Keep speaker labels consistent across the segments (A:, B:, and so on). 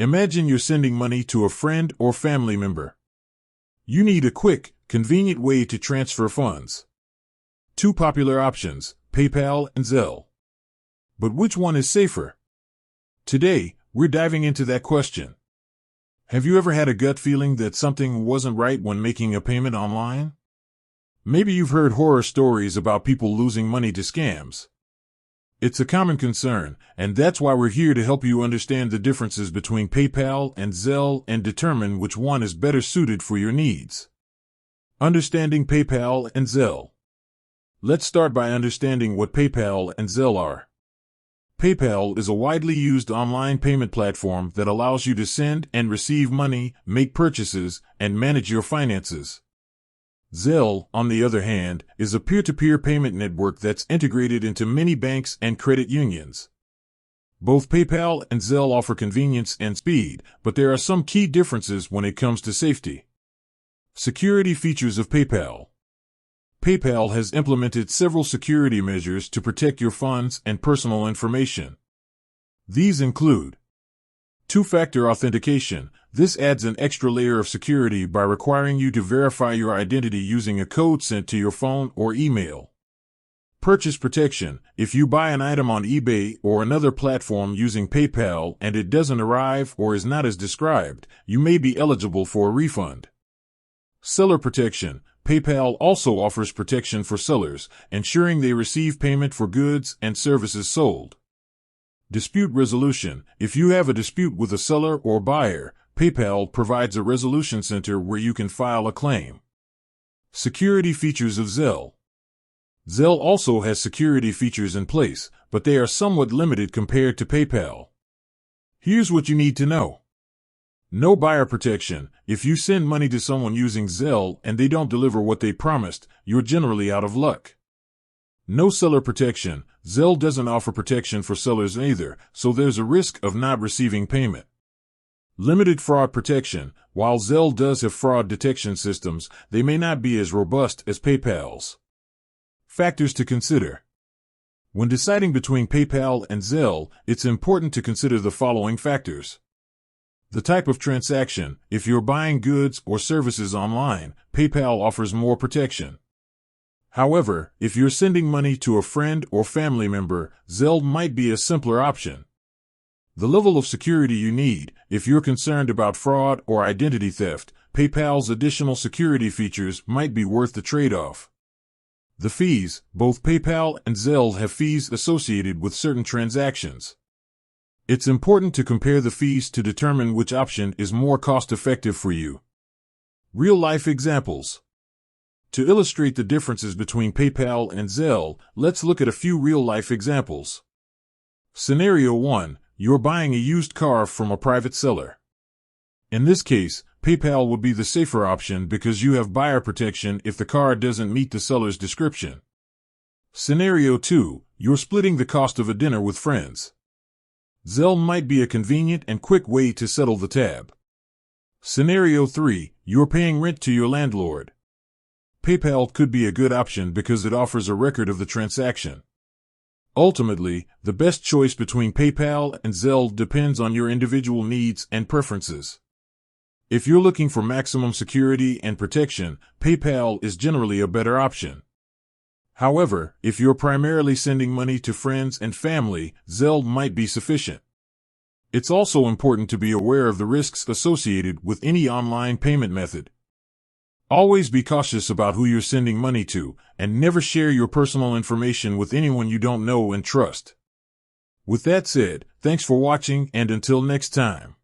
A: Imagine you're sending money to a friend or family member. You need a quick, convenient way to transfer funds. Two popular options, PayPal and Zelle. But which one is safer? Today, we're diving into that question. Have you ever had a gut feeling that something wasn't right when making a payment online? Maybe you've heard horror stories about people losing money to scams. It's a common concern, and that's why we're here to help you understand the differences between PayPal and Zelle and determine which one is better suited for your needs. Understanding PayPal and Zelle. Let's start by understanding what PayPal and Zelle are. PayPal is a widely used online payment platform that allows you to send and receive money, make purchases, and manage your finances. Zelle, on the other hand, is a peer-to-peer payment network that's integrated into many banks and credit unions. Both PayPal and Zelle offer convenience and speed, but there are some key differences when it comes to safety. Security features of PayPal. PayPal has implemented several security measures to protect your funds and personal information. These include two-factor authentication. This adds an extra layer of security by requiring you to verify your identity using a code sent to your phone or email. Purchase protection. If you buy an item on eBay or another platform using PayPal and it doesn't arrive or is not as described, you may be eligible for a refund. Seller protection. PayPal also offers protection for sellers, ensuring they receive payment for goods and services sold. Dispute resolution. If you have a dispute with a seller or buyer, PayPal provides a resolution center where you can file a claim. Security features of Zelle. Zelle also has security features in place, but they are somewhat limited compared to PayPal. Here's what you need to know. No buyer protection. If you send money to someone using Zelle and they don't deliver what they promised, you're generally out of luck. No seller protection. Zelle doesn't offer protection for sellers either, so there's a risk of not receiving payment. Limited fraud protection. While Zelle does have fraud detection systems, they may not be as robust as PayPal's. Factors to consider. When deciding between PayPal and Zelle, it's important to consider the following factors. The type of transaction. If you're buying goods or services online, PayPal offers more protection. However, if you're sending money to a friend or family member, Zelle might be a simpler option. The level of security you need. If you're concerned about fraud or identity theft, PayPal's additional security features might be worth the trade-off. The fees. Both PayPal and Zelle have fees associated with certain transactions. It's important to compare the fees to determine which option is more cost-effective for you. Real-life examples. To illustrate the differences between PayPal and Zelle, let's look at a few real-life examples. Scenario 1. You're buying a used car from a private seller. In this case, PayPal would be the safer option because you have buyer protection if the car doesn't meet the seller's description. Scenario 2. You're splitting the cost of a dinner with friends. Zelle might be a convenient and quick way to settle the tab. Scenario 3. You're paying rent to your landlord. PayPal could be a good option because it offers a record of the transaction. Ultimately, the best choice between PayPal and Zelle depends on your individual needs and preferences. If you're looking for maximum security and protection, PayPal is generally a better option. However, if you're primarily sending money to friends and family, Zelle might be sufficient. It's also important to be aware of the risks associated with any online payment method. Always be cautious about who you're sending money to, and never share your personal information with anyone you don't know and trust. With that said, thanks for watching, and until next time.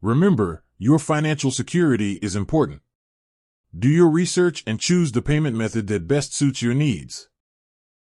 A: Remember, your financial security is important. Do your research and choose the payment method that best suits your needs.